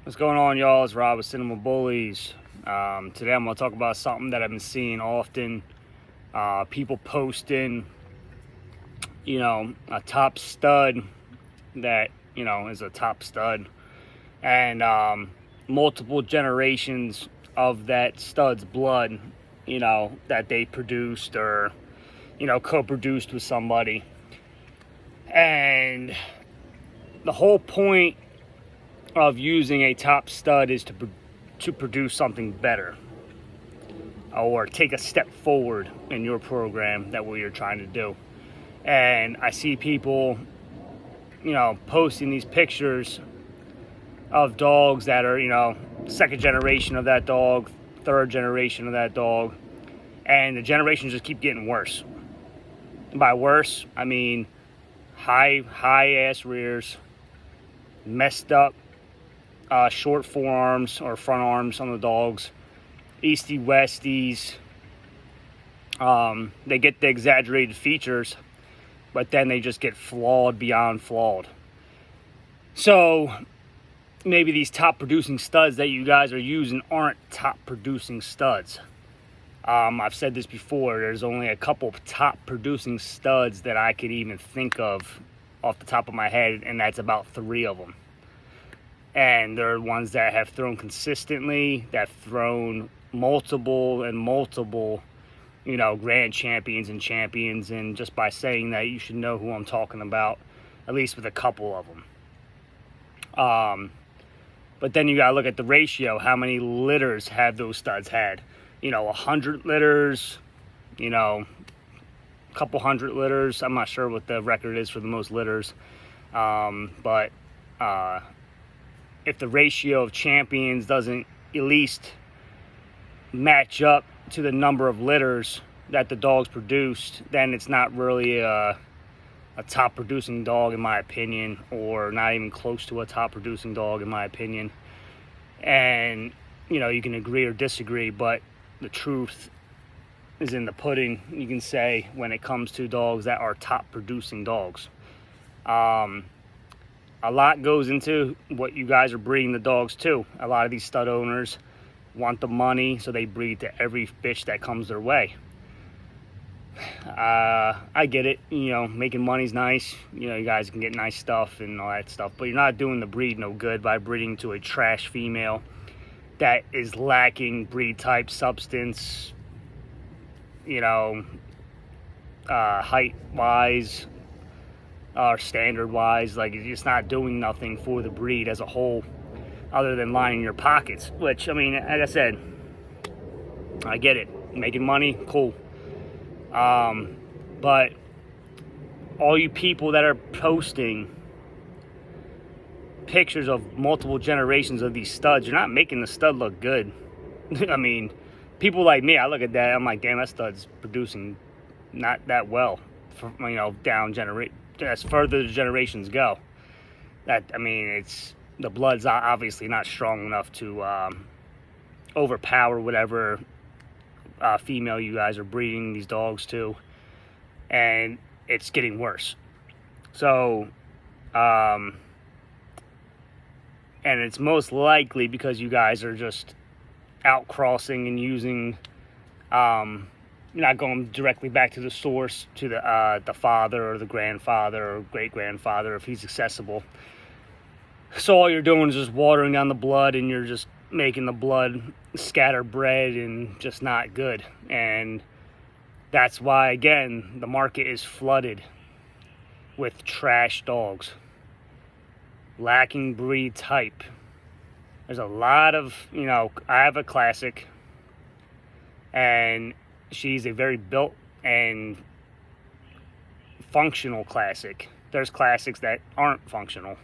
What's going on, y'all? It's Rob with CinemaBullyZ. Today I'm going to talk about something that I've been seeing often. People posting, a top stud that, is a top stud. And multiple generations of that stud's blood, that they produced or, co-produced with somebody. And the whole point of using a top stud is to produce something better or take a step forward in your program that what you're trying to do. And I see people, posting these pictures of dogs that are, second generation of that dog, third generation of that dog, and the generations just keep getting worse. And by worse, I mean high ass rears, messed up short forearms or front arms on the dogs, easty westies. They get the exaggerated features, but then they just get flawed beyond flawed. So maybe these top producing studs that you guys are using aren't top producing studs. I've said this before, there's only a couple of top producing studs that I could even think of off the top of my head, and that's about 3 of them. And they're ones that have thrown consistently, that have thrown multiple, grand champions and champions. And just by saying that, you should know who I'm talking about, at least with a couple of them. But then you gotta look at the ratio. How many litters have those studs had? 100 litters, a couple hundred litters. I'm not sure what the record is for the most litters. But if the ratio of champions doesn't at least match up to the number of litters that the dogs produced, then it's not really a top producing dog in my opinion, or not even close to a top producing dog in my opinion. And you can agree or disagree, but the truth is in the pudding, you can say, when it comes to dogs that are top producing dogs. A lot goes into what you guys are breeding the dogs to. A lot of these stud owners want the money, so they breed to every bitch that comes their way. I get it, making money's nice. You guys can get nice stuff and all that stuff, but you're not doing the breed no good by breeding to a trash female that is lacking breed type, substance, height wise, or standard wise. Like, it's just not doing nothing for the breed as a whole other than lining your pockets, which, I mean, like I said, I get it, making money, cool. But all you people that are posting pictures of multiple generations of these studs, you're not making the stud look good. I mean, people like me, I look at that, I'm like, damn, that stud's producing not that well for, down as further the generations go. It's the blood's obviously not strong enough to overpower whatever female you guys are breeding these dogs to, and it's getting worse. So and it's most likely because you guys are just outcrossing and using you're not going directly back to the source, to the father or the grandfather or great-grandfather if he's accessible. So all you're doing is just watering down the blood, and you're just making the blood scatterbred and just not good. And that's why, again, the market is flooded with trash dogs, lacking breed type. There's a lot of, I have a classic, and she's a very built and functional classic. There's classics that aren't functional,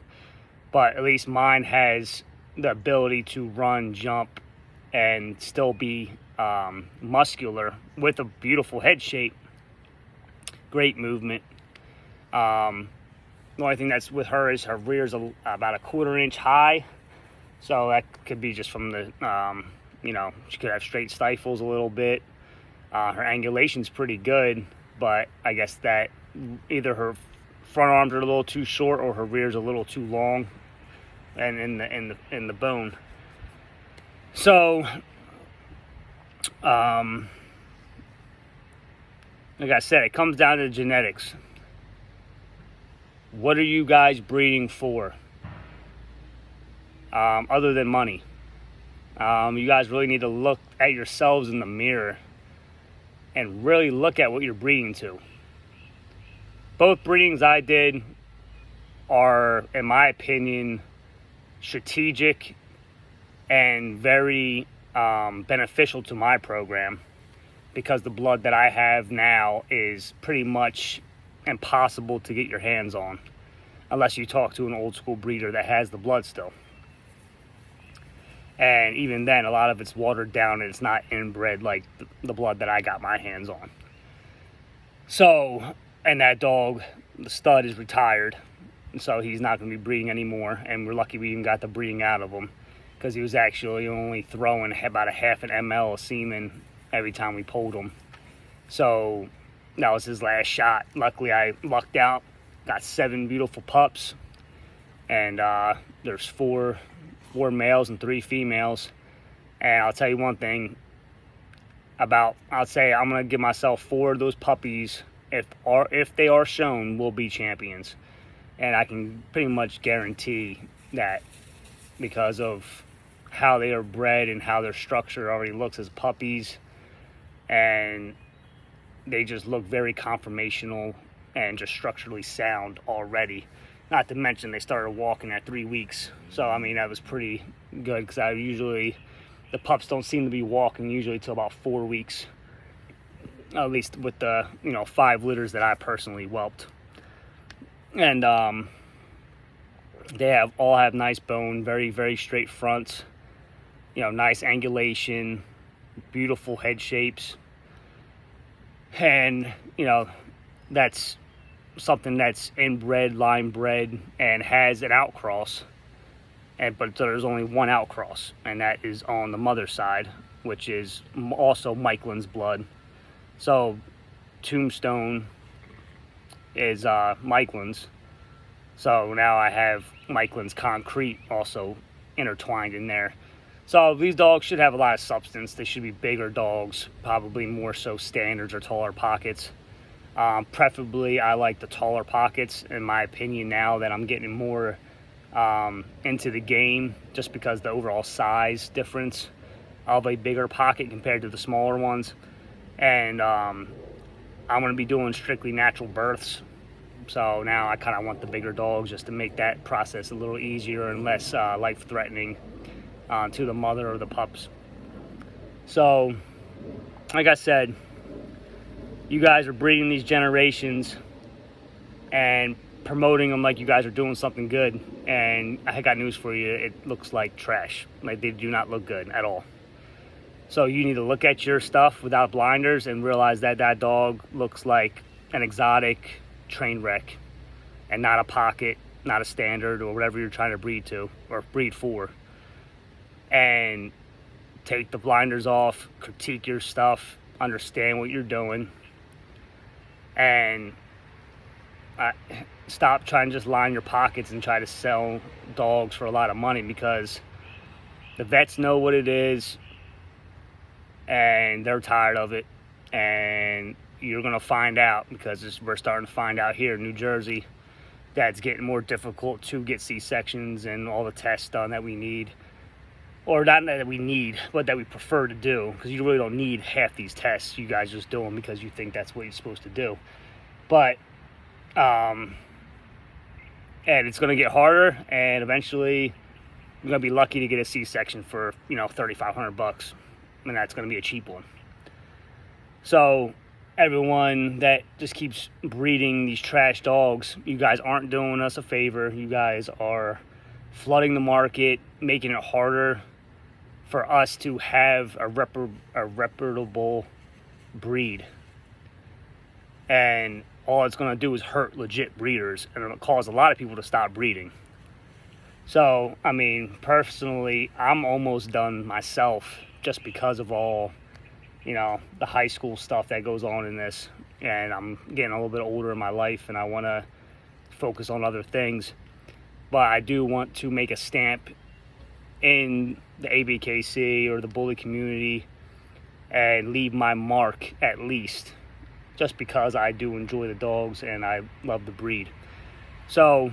but at least mine has the ability to run, jump, and still be muscular with a beautiful head shape, great movement. The only thing that's with her is her rear's about a 1/4 inch high, so that could be just from the she could have straight stifles a little bit. Her angulation's pretty good, but I guess that either her front arms are a little too short or her rear's a little too long. and in the bone. So, like I said, it comes down to genetics. What are you guys breeding for? Other than money. You guys really need to look at yourselves in the mirror and really look at what you're breeding to. Both breedings I did are, in my opinion, strategic and very beneficial to my program, because the blood that I have now is pretty much impossible to get your hands on unless you talk to an old school breeder that has the blood still. And even then, a lot of it's watered down and it's not inbred like the blood that I got my hands on. So, and that dog, the stud, is retired. So he's not going to be breeding anymore. And we're lucky we even got the breeding out of him, because he was actually only throwing about a half an ml of semen every time we pulled him. So that was his last shot. Luckily, I lucked out. Got 7 beautiful pups. And there's 4 males and 3 females. And I'll tell you one thing, I'll say I'm going to give myself 4 of those puppies, if they are shown, will be champions. And I can pretty much guarantee that, because of how they are bred and how their structure already looks as puppies. And they just look very conformational and just structurally sound already. Not to mention they started walking at 3 weeks. So, I mean, that was pretty good, because the pups don't seem to be walking usually till about 4 weeks. At least with the, 5 litters that I personally whelped. And they all have nice bone, very, very straight fronts. Nice angulation, beautiful head shapes. And, that's something that's inbred, line bred, and has an outcross. But there's only one outcross, and that is on the mother's side, which is also Michaelin's blood. So Tombstone is Michaelin's. So now I have Michaelin's Concrete also intertwined in there. So these dogs should have a lot of substance. They should be bigger dogs, probably more so standards or taller pockets. Preferably, I like the taller pockets, in my opinion, now that I'm getting more into the game, just because the overall size difference of a bigger pocket compared to the smaller ones. And I'm going to be doing strictly natural births. So now I kind of want the bigger dogs, just to make that process a little easier and less life-threatening to the mother or the pups. So, like I said, you guys are breeding these generations and promoting them like you guys are doing something good. And I got news for you. It looks like trash. Like, they do not look good at all. So you need to look at your stuff without blinders and realize that that dog looks like an exotic train wreck, and not a pocket, not a standard, or whatever you're trying to breed to or breed for. And take the blinders off, critique your stuff, understand what you're doing, and stop trying to just line your pockets and try to sell dogs for a lot of money, because the vets know what it is and they're tired of it. And you're going to find out, because we're starting to find out here in New Jersey that it's getting more difficult to get C-sections and all the tests done that we need. Or not that we need, but that we prefer to do, because you really don't need half these tests. You guys just do them because you think that's what you're supposed to do. But, and it's going to get harder, and eventually you're going to be lucky to get a C-section for, $3,500, and that's going to be a cheap one. So, everyone that just keeps breeding these trash dogs, you guys aren't doing us a favor. You guys are flooding the market, making it harder for us to have a reputable breed. And all it's going to do is hurt legit breeders, and it'll cause a lot of people to stop breeding. So, I mean, personally, I'm almost done myself, just because of all, the high school stuff that goes on in this. And I'm getting a little bit older in my life, and I want to focus on other things. but I do want to make a stamp in the ABKC or the bully community and leave my mark, at least, just because I do enjoy the dogs and I love the breed. So,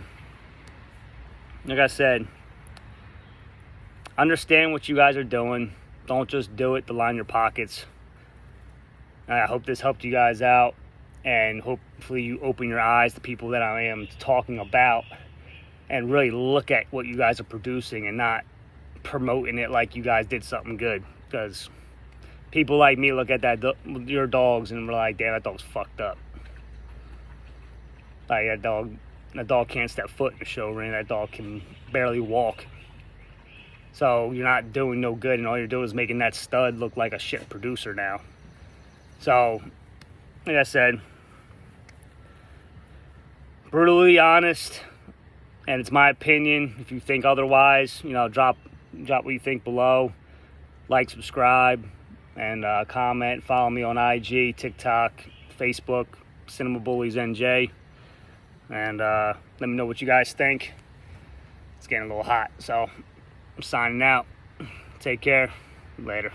like I said, understand what you guys are doing. Don't just do it to line your pockets. I hope this helped you guys out, and hopefully you open your eyes to people that I am talking about and really look at what you guys are producing and not promoting it like you guys did something good. Because people like me look at your dogs and we're like, damn, that dog's fucked up. Like, that dog can't step foot in the show ring. That dog can barely walk. So you're not doing no good, and all you're doing is making that stud look like a shit producer now. So, like I said, brutally honest, and it's my opinion. If you think otherwise, drop what you think below. Like, subscribe, and comment. Follow me on IG, TikTok, Facebook, CinemaBullyZ NJ, and let me know what you guys think. It's getting a little hot, so I'm signing out. Take care. Later.